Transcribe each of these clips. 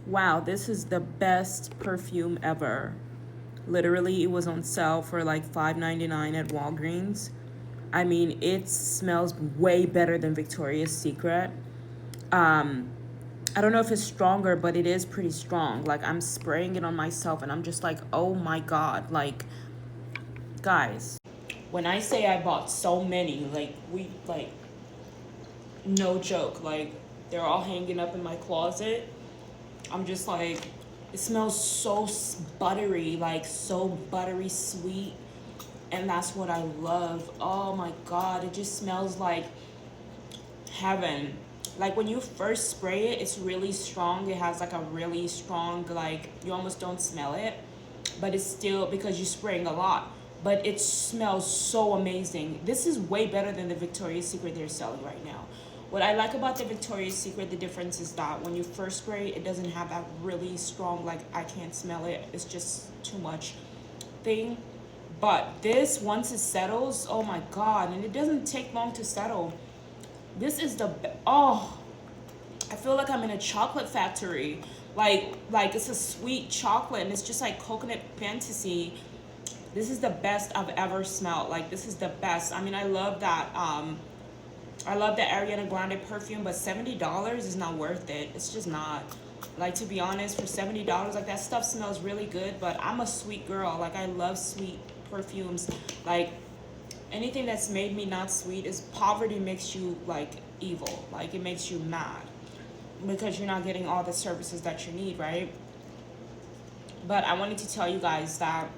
Wow, this is the best perfume ever. Literally, it was on sale for like $5.99 at Walgreens. I mean, it smells way better than Victoria's Secret. Um, I don't know if it's stronger, but it is pretty strong. Like, I'm spraying it on myself and I'm just like, oh my God. Like, guys, when I say I bought so many, no joke, like, they're all hanging up in my closet. I'm just like, it smells so buttery, like so buttery sweet. And that's what I love. Oh my God, it just smells like heaven. Like when you first spray it, it's really strong. It has like a really strong, like you almost don't smell it, but it's still because you're spraying a lot. But it smells so amazing. This is way better than the Victoria's Secret they're selling right now. What I like about the Victoria's Secret, the difference is that when you first spray, it doesn't have that really strong, like I can't smell it. It's just too much thing. But this, once it settles, oh my God, and it doesn't take long to settle. This is oh, I feel like I'm in a chocolate factory. Like it's a sweet chocolate and it's just like coconut fantasy. This is the best I've ever smelled. Like this is the best. I mean, I love the Ariana Grande perfume, but $70 is not worth it. It's just not. Like to be honest, for $70, like that stuff smells really good, but I'm a sweet girl. Like I love sweet perfumes. Like anything that's made me not sweet is poverty makes you like evil. Like it makes you mad because you're not getting all the services that you need, right? But I wanted to tell you guys that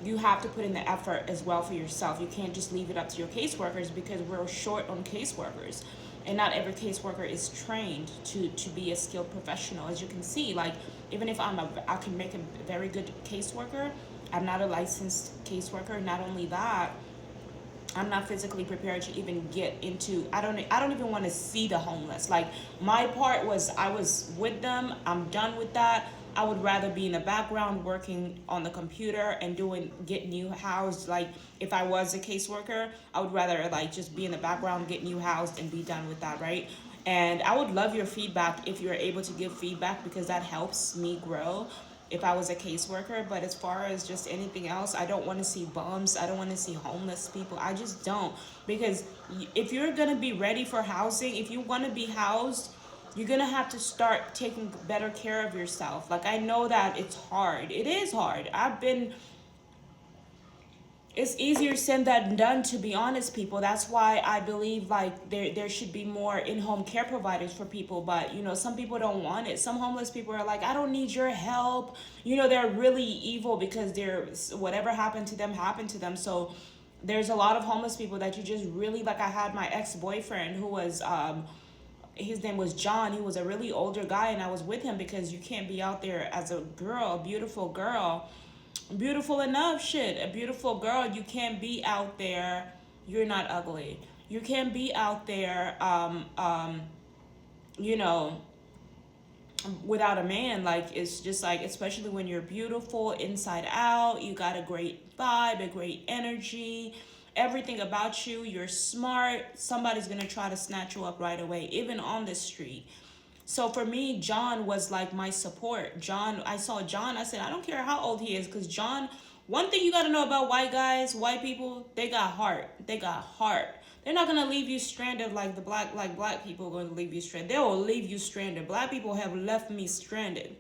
you have to put in the effort as well for yourself. You can't just leave it up to your caseworkers because we're short on caseworkers. And not every caseworker is trained to be a skilled professional. As you can see, like even if I can make a very good caseworker, I'm not a licensed caseworker. Not only that, I'm not physically prepared to even get into. I don't even want to see the homeless. Like my part was I was with them. I'm done with that. I would rather be in the background working on the computer and getting you housed. Like if I was a caseworker, I would rather like just be in the background, getting you housed and be done with that, right? And I would love your feedback if you're able to give feedback because that helps me grow if I was a caseworker. But as far as just anything else, I don't want to see bums. I don't want to see homeless people. I just don't. Because if you're going to be ready for housing, if you want to be housed, you're going to have to start taking better care of yourself. Like, I know that it's hard. It is hard. It's easier said than done, to be honest, people. That's why I believe like there should be more in-home care providers for people. But you know, some people don't want it. Some homeless people are like, I don't need your help. You know, they're really evil because they're whatever happened to them. So there's a lot of homeless people that you just really like. I had my ex-boyfriend who was his name was John. He was a really older guy, and I was with him because you can't be out there as a girl, a beautiful girl, beautiful enough, shit, a beautiful girl. You can't be out there. You're not ugly. You can't be out there, you know, without a man. Like it's just like, especially when you're beautiful inside out, you got a great vibe, a great energy, everything about you, you're smart, somebody's gonna try to snatch you up right away, even on the street. So for me, John was like my support. John, I saw John, I said, I don't care how old he is, because John, one thing you got to know about white guys, white people, they got heart. They got heart. They're not gonna leave you stranded like black people are gonna leave you stranded. They will leave you stranded. Black people have left me stranded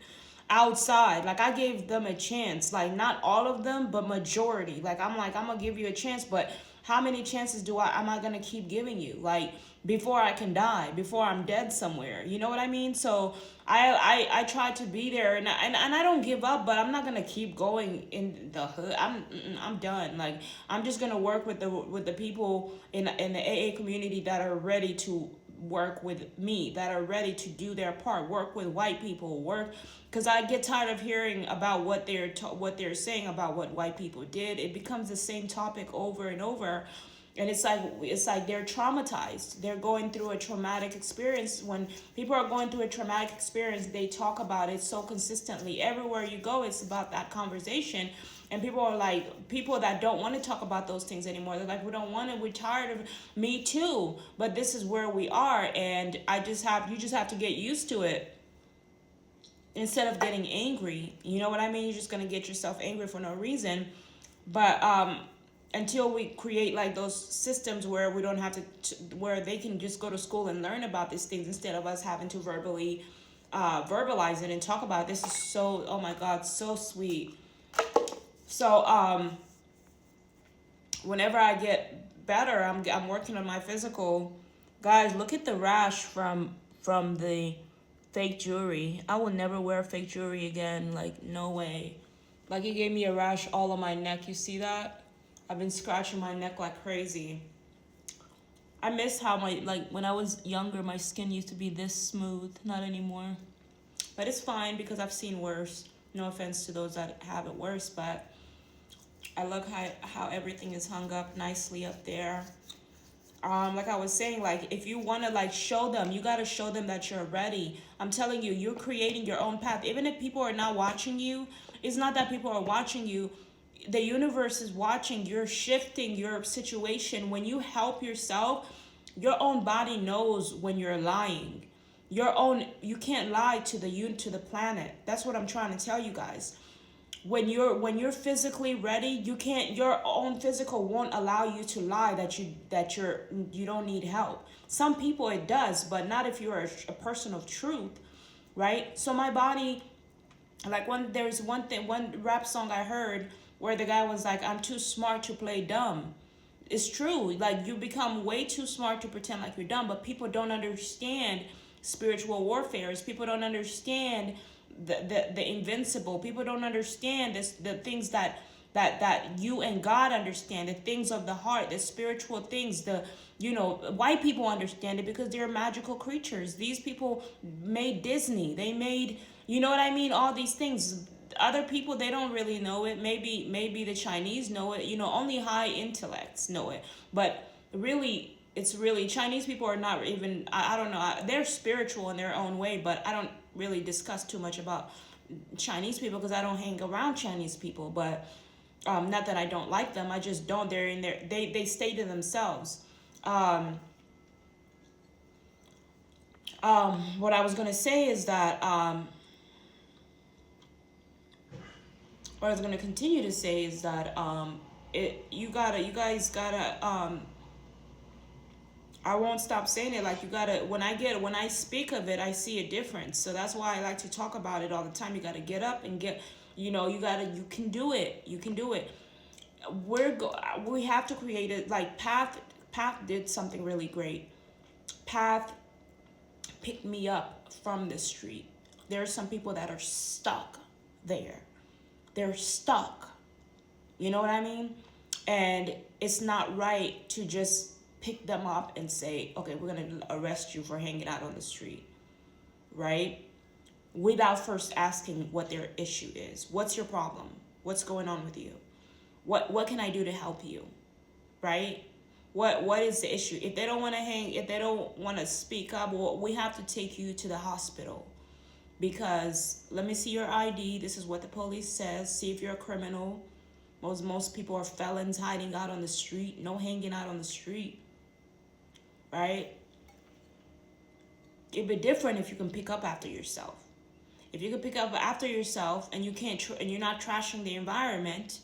outside. Like I gave them a chance. Like not all of them, but majority. Like I'm gonna give you a chance, but how many chances am I gonna keep giving you? Like before I can die, before I'm dead somewhere. You know what I mean? So I try to be there, and I don't give up, but I'm not gonna keep going in the hood. I'm done. Like I'm just gonna work with the people in the AA community that are ready to work with me, that are ready to do their part, work with white people, work, because I get tired of hearing about what they're saying about what white people did. It becomes the same topic over and over, and it's like they're traumatized. They're going through a traumatic experience. When people are going through a traumatic experience, they talk about it so consistently. Everywhere you go, it's about that conversation. And people are like, people that don't want to talk about those things anymore, they're like, we don't want it, we're tired of me too. But this is where we are, and you just have to get used to it. instead of getting angry. You know what I mean? You're just gonna get yourself angry for no reason. But until we create like those systems where we don't have where they can just go to school and learn about these things instead of us having to verbalize it and talk about it. This is so, oh my God, so sweet. So whenever I get better, I'm working on my physical. Guys, look at the rash from the fake jewelry. I will never wear fake jewelry again. Like, no way. Like, it gave me a rash all on my neck. You see that? I've been scratching my neck like crazy. I miss how when I was younger, my skin used to be this smooth. Not anymore. But it's fine because I've seen worse. No offense to those that have it worse, but I love how everything is hung up nicely up there. Like I was saying, like, if you want to like show them, you got to show them that you're ready. I'm telling you, you're creating your own path. Even if people are not watching you, it's not that people are watching you. The universe is watching. You're shifting your situation. When you help yourself, your own body knows when you're lying. You can't lie to the planet. That's what I'm trying to tell you guys. When you're physically ready, your own physical won't allow you to lie that you don't need help. Some people it does, but not if you're a person of truth, right? So my body, like, there's one rap song I heard where the guy was like, I'm too smart to play dumb. It's true. Like, you become way too smart to pretend like you're dumb, but people don't understand spiritual warfare. People don't understand the invincible. People don't understand the things that you and God understand, the things of the heart, the spiritual things. White people understand it because they're magical creatures. These people made Disney. They made, you know what I mean? All these things. Other people, they don't really know it. Maybe the Chinese know it. Only high intellects know it. But really, it's really, Chinese people are not even, I don't know, they're spiritual in their own way, but I don't really discuss too much about Chinese people because I don't hang around Chinese people. But not that I don't like them, I just don't. They're in there, they stay to themselves. What I was gonna say is that what I was gonna continue to say is that you guys gotta I won't stop saying it. Like, you gotta, when I speak of it, I see a difference. So that's why I like to talk about it all the time. You gotta get up and you can do it. You can do it. We have to create it. Like, Path did something really great. Path picked me up from the street. There are some people that are stuck there. They're stuck. You know what I mean? And it's not right to just pick them up and say, okay, we're going to arrest you for hanging out on the street, right? Without first asking what their issue is. What's your problem? What's going on with you? What can I do to help you, right? What is the issue? If they don't want to if they don't want to speak up, well, we have to take you to the hospital. Because let me see your ID. This is what the police says. See if you're a criminal. Most people are felons hiding out on the street. No hanging out on the street. Right? It'd be different if you can pick up after yourself. If you can pick up after yourself and you can't and you're not trashing the environment,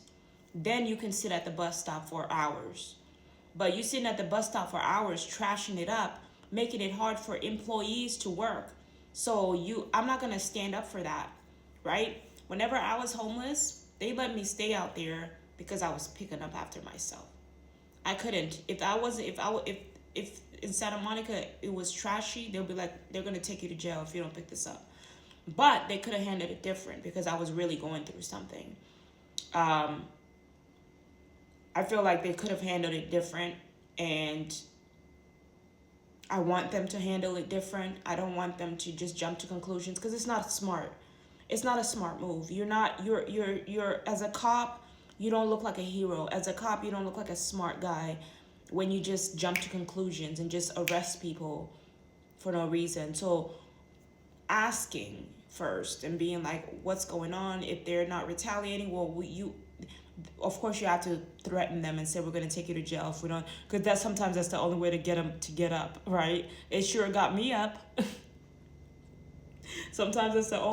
then you can sit at the bus stop for hours. But you sitting at the bus stop for hours trashing it up, making it hard for employees to work. So I'm not gonna stand up for that, right? Whenever I was homeless, they let me stay out there because I was picking up after myself. I couldn't. If in Santa Monica it was trashy, they'll be like, they're gonna take you to jail if you don't pick this up. But they could have handled it different because I was really going through something. I feel like they could have handled it different, and I want them to handle it different. I don't want them to just jump to conclusions because it's not smart. It's not a smart move. You're as a cop, you don't look like a hero. As a cop, you don't look like a smart guy when you just jump to conclusions and just arrest people for no reason. So asking first and being like, what's going on? If they're not retaliating, well, of course you have to threaten them and say, we're going to take you to jail if we don't, because sometimes that's the only way to get them to get up, right? It sure got me up. Sometimes it's the only